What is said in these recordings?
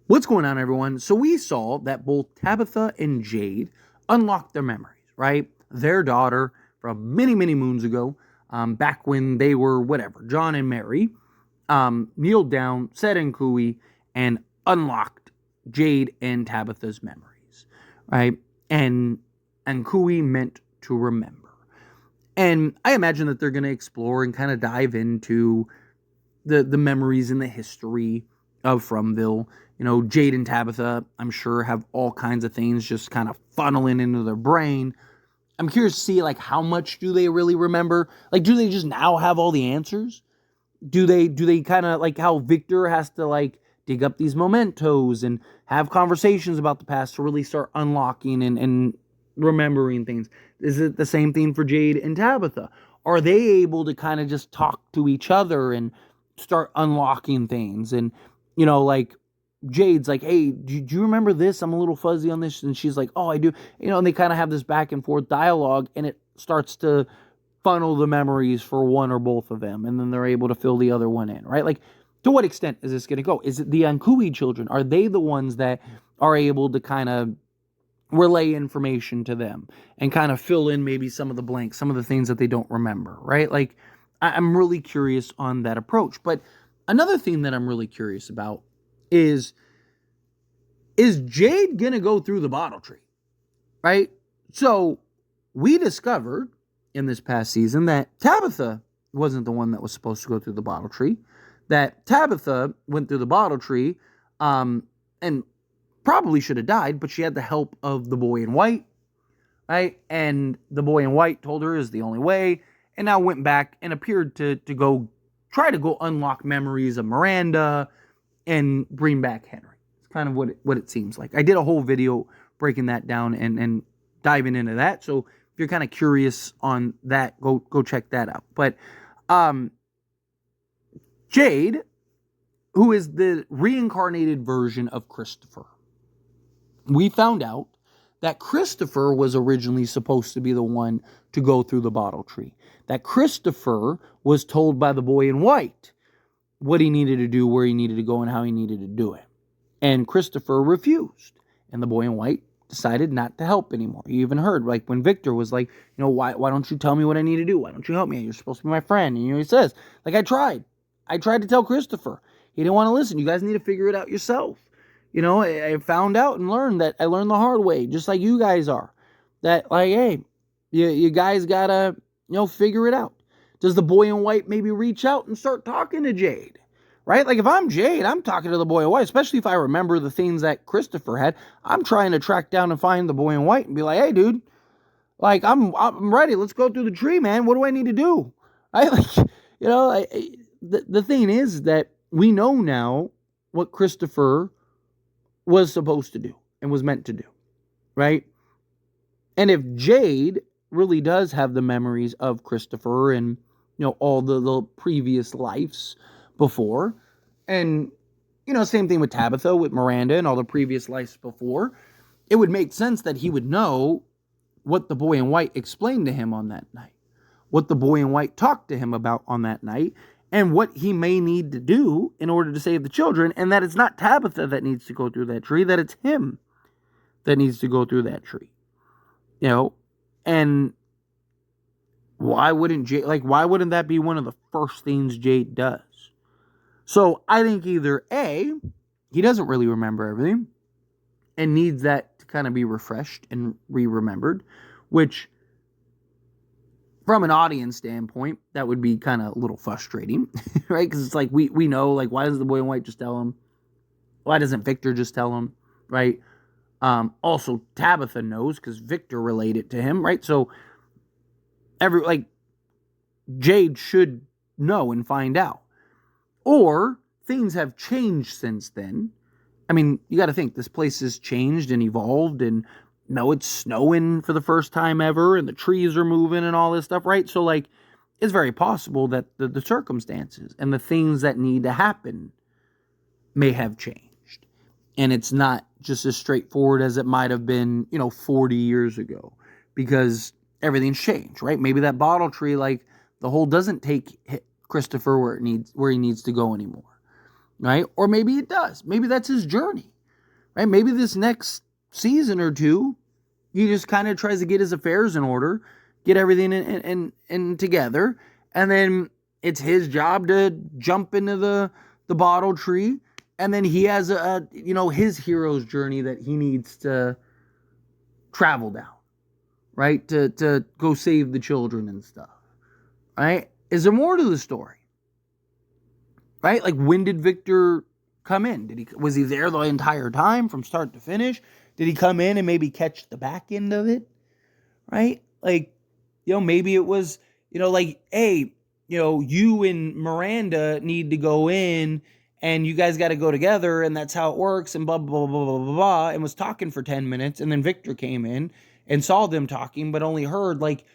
What's going on, everyone? So we saw that both Tabitha and Jade unlocked their memories, right? Their daughter from many, many moons ago, back when they were whatever, John and Mary, kneeled down, said in Cooey, and unlocked Jade and Tabitha's memories, right? And Cooey meant to remember. And I imagine that they're going to explore and kind of dive into the memories and the history of Fromville. You know, Jade and Tabitha, I'm sure, have all kinds of things just kind of funneling into their brain. I'm curious to see, like, how much do they really remember? Like, do they just now have all the answers? Do they kind of, like, how Victor has to, like, dig up these mementos and have conversations about the past to really start unlocking and remembering things? Is it the same thing for Jade and Tabitha? Are they able to kind of just talk to each other and start unlocking things? And, you know, like, Jade's like, hey, do you remember this? I'm a little fuzzy on this. And she's like, oh, I do. You know, and they kind of have this back and forth dialogue, and it starts to funnel the memories for one or both of them. And then they're able to fill the other one in, right? Like, to what extent is this going to go? Is it the Ankui children? Are they the ones that are able to kind of relay information to them and kind of fill in maybe some of the blanks, some of the things that they don't remember, right? Like, I'm really curious on that approach. But another thing that I'm really curious about is Jade gonna go through the bottle tree, right? So we discovered in this past season that Tabitha wasn't the one that was supposed to go through the bottle tree, that Tabitha went through the bottle tree and probably should have died, but she had the help of the boy in white, right? And the boy in white told her is the only way, and now went back and appeared to go try to go unlock memories of Miranda and bring back Henry. It's kind of what it seems like. I did a whole video breaking that down and diving into that. So if you're kind of curious on that, go check that out. But Jade, who is the reincarnated version of Christopher, we found out that Christopher was originally supposed to be the one to go through the bottle tree. That Christopher was told by the boy in white what he needed to do, where he needed to go, and how he needed to do it. And Christopher refused. And the boy in white decided not to help anymore. You even heard, like, when Victor was like, you know, why don't you tell me what I need to do? Why don't you help me? You're supposed to be my friend. And, you know, he says, like, I tried to tell Christopher. He didn't want to listen. You guys need to figure it out yourself. You know, I found out and learned that I learned the hard way, just like you guys are. That, like, hey, you guys gotta, you know, figure it out. Does the boy in white maybe reach out and start talking to Jade? Right? Like, if I'm Jade, I'm talking to the boy in white, especially if I remember the things that Christopher had. I'm trying to track down and find the boy in white and be like, hey, dude, like, I'm ready. Let's go through the tree, man. What do I need to do? The thing is that we know now what Christopher was supposed to do and was meant to do, right? And if Jade really does have the memories of Christopher and, you know, all the previous lives before, and, you know, same thing with Tabitha, with Miranda, and all the previous lives before, it would make sense that he would know what the boy in white explained to him on that night, what the boy in white talked to him about on that night, and what he may need to do in order to save the children, and that it's not Tabitha that needs to go through that tree, that it's him that needs to go through that tree. You know, and why wouldn't that be one of the first things Jade does? So I think either A, he doesn't really remember everything and needs that to kind of be refreshed and re-remembered, which from an audience standpoint, that would be kind of a little frustrating, right? Because it's like, we know, like, why doesn't the boy in white just tell him? Why doesn't Victor just tell him, right? Also, Tabitha knows because Victor relayed it to him, right? So, Jade should know and find out. Or things have changed since then. I mean, you got to think, this place has changed and evolved, and no, it's snowing for the first time ever, and the trees are moving and all this stuff, right? So, like, it's very possible that the circumstances and the things that need to happen may have changed. And it's not just as straightforward as it might have been, 40 years ago, because everything's changed, right? Maybe that bottle tree, like, the hole doesn't take Christopher where he needs to go anymore, right? Or maybe it does. Maybe that's his journey. right? Maybe this next season or two, he just kind of tries to get his affairs in order, get everything in together, and then it's his job to jump into the bottle tree, and then he has his hero's journey that he needs to travel down, right? To go save the children and stuff, right? Is there more to the story? Right? Like, when did Victor come in? Was he there the entire time from start to finish? Did he come in and maybe catch the back end of it? Right? Like, maybe it was, like, hey, you and Miranda need to go in and you guys got to go together and that's how it works and blah, blah, blah, blah, blah, blah, and was talking for 10 minutes. And then Victor came in and saw them talking, but only heard, like,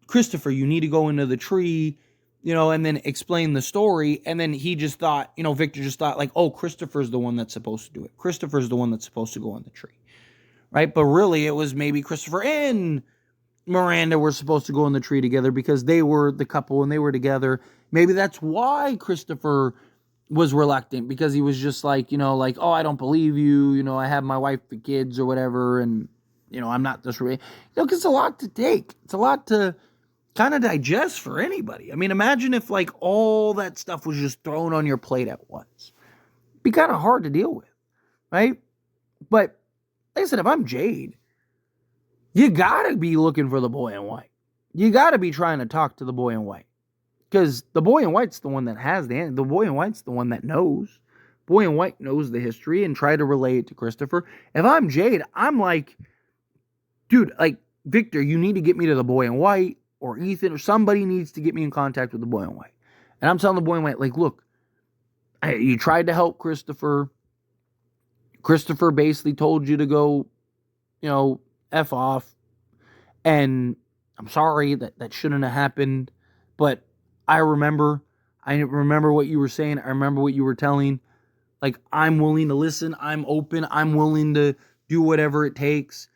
Christopher, you need to go into the tree, and then explain the story. And then he just thought, Victor just thought, like, oh, Christopher's the one that's supposed to do it. Christopher's the one that's supposed to go in the tree. Right? But really, it was maybe Christopher and Miranda were supposed to go in the tree together because they were the couple and they were together. Maybe that's why Christopher was reluctant, because he was just like, like, oh, I don't believe you. I have my wife and kids or whatever. And, I'm not this way. Because it's a lot to take. It's a lot to kind of digest for anybody. I mean, imagine if, like, all that stuff was just thrown on your plate at once. It'd be kind of hard to deal with, right? But like I said, if I'm Jade, you gotta be looking for the boy in white. You gotta be trying to talk to the boy in white, because the boy in white's the one that has the answer. The boy in white's the one that knows. Boy in white knows the history and try to relay it to Christopher. If I'm Jade, I'm like, dude, like, Victor, you need to get me to the boy in white, or Ethan, or somebody needs to get me in contact with the boy in white. And I'm telling the boy in white, like, look, you tried to help Christopher. Christopher basically told you to go, F off. And I'm sorry that shouldn't have happened. But I remember what you were saying. I remember what you were telling. Like, I'm willing to listen. I'm open. I'm willing to do whatever it takes.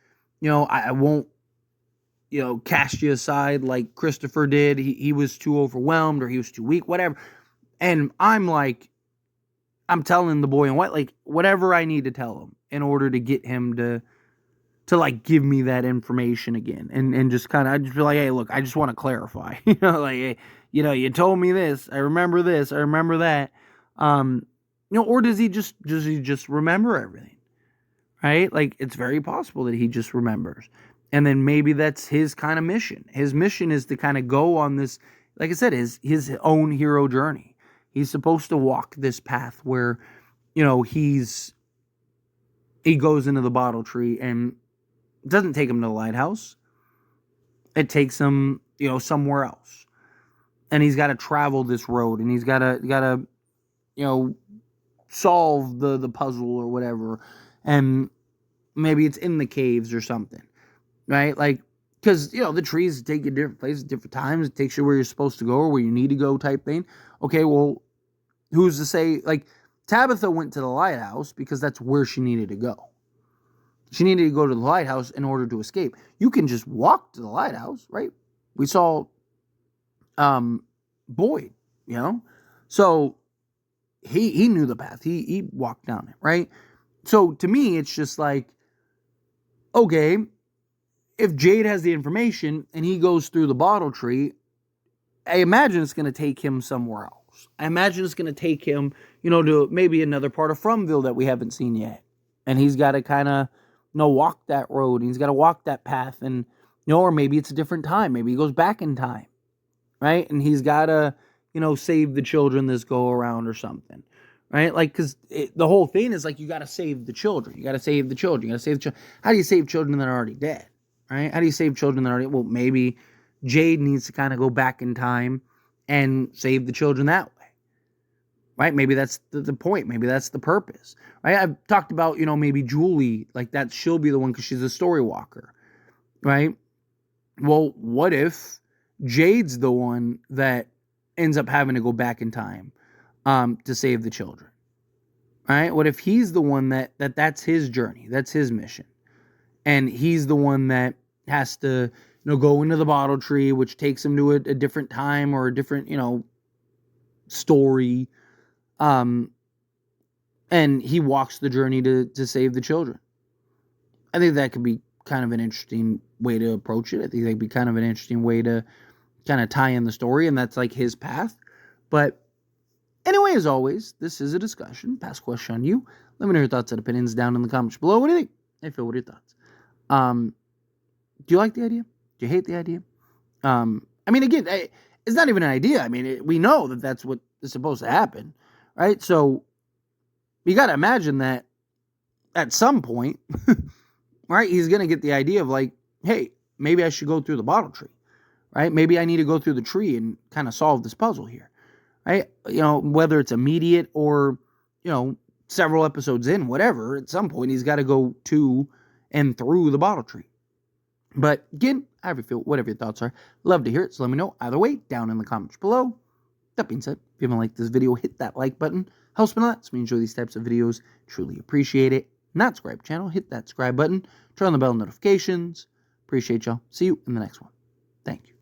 I won't, cast you aside like Christopher did. He was too overwhelmed, or he was too weak, whatever. And I'm telling the boy in white, like, whatever I need to tell him in order to get him to like give me that information again. And just kind of, I just feel like, hey, look, I just want to clarify, like, hey, you told me this, I remember that. Or does he just remember everything? Right? Like, it's very possible that he just remembers. And then maybe that's his kind of mission. His mission is to kind of go on this, like I said, his own hero journey. He's supposed to walk this path where, he goes into the bottle tree, and it doesn't take him to the lighthouse. It takes him, somewhere else. And he's got to travel this road, and he's got to solve the puzzle or whatever. And maybe it's in the caves or something. Right? Like, because, the trees take you different places, different times. It takes you where you're supposed to go or where you need to go type thing. Okay, well, who's to say, like, Tabitha went to the lighthouse because that's where she needed to go. She needed to go to the lighthouse in order to escape. You can just walk to the lighthouse, right? We saw Boyd, So he knew the path. He walked down it, right? So to me, it's just like, okay, if Jade has the information and he goes through the bottle tree, I imagine it's going to take him somewhere else. I imagine it's going to take him, to maybe another part of Fromville that we haven't seen yet. And he's got to kind of, walk that road. And he's got to walk that path. And, or maybe it's a different time. Maybe he goes back in time. Right? And he's got to, save the children this go around or something. Right? Like, because the whole thing is like, you got to save the children. You got to save the children. You got to save the children. How do you save children that are already dead? Right? How do you save children that are already... Well, maybe Jade needs to kind of go back in time and save the children that way. Right? Maybe that's the point. Maybe that's the purpose. Right? I've talked about, maybe Julie, like that she'll be the one because she's a story walker. Right? Well, what if Jade's the one that ends up having to go back in time to save the children? Right? What if he's the one that's his journey? That's his mission. And he's the one that has to, go into the bottle tree, which takes him to a different time or a different, story. and he walks the journey to save the children. I think that could be kind of an interesting way to approach it. I think that'd be kind of an interesting way to kind of tie in the story, and that's like his path. But anyway, as always, this is a discussion. Pass question on you. Let me know your thoughts and opinions down in the comments below. What do you think? Hey Phil, what are your thoughts? Do you like the idea? Do you hate the idea? I mean, again, it's not even an idea. I mean, we know that that's what is supposed to happen, right? So you got to imagine that at some point, right, he's going to get the idea of like, hey, maybe I should go through the bottle tree, right? Maybe I need to go through the tree and kind of solve this puzzle here, right? You know, whether it's immediate or, you know, several episodes in, whatever, at some point he's got to go to and through the bottle tree. But again, however you feel, whatever your thoughts are, love to hear it. So let me know either way down in the comments below. That being said, if you haven't liked this video, hit that like button. Helps me a lot. So we enjoy these types of videos. Truly appreciate it. Not subscribe channel, hit that subscribe button. Turn on the bell notifications. Appreciate y'all. See you in the next one. Thank you.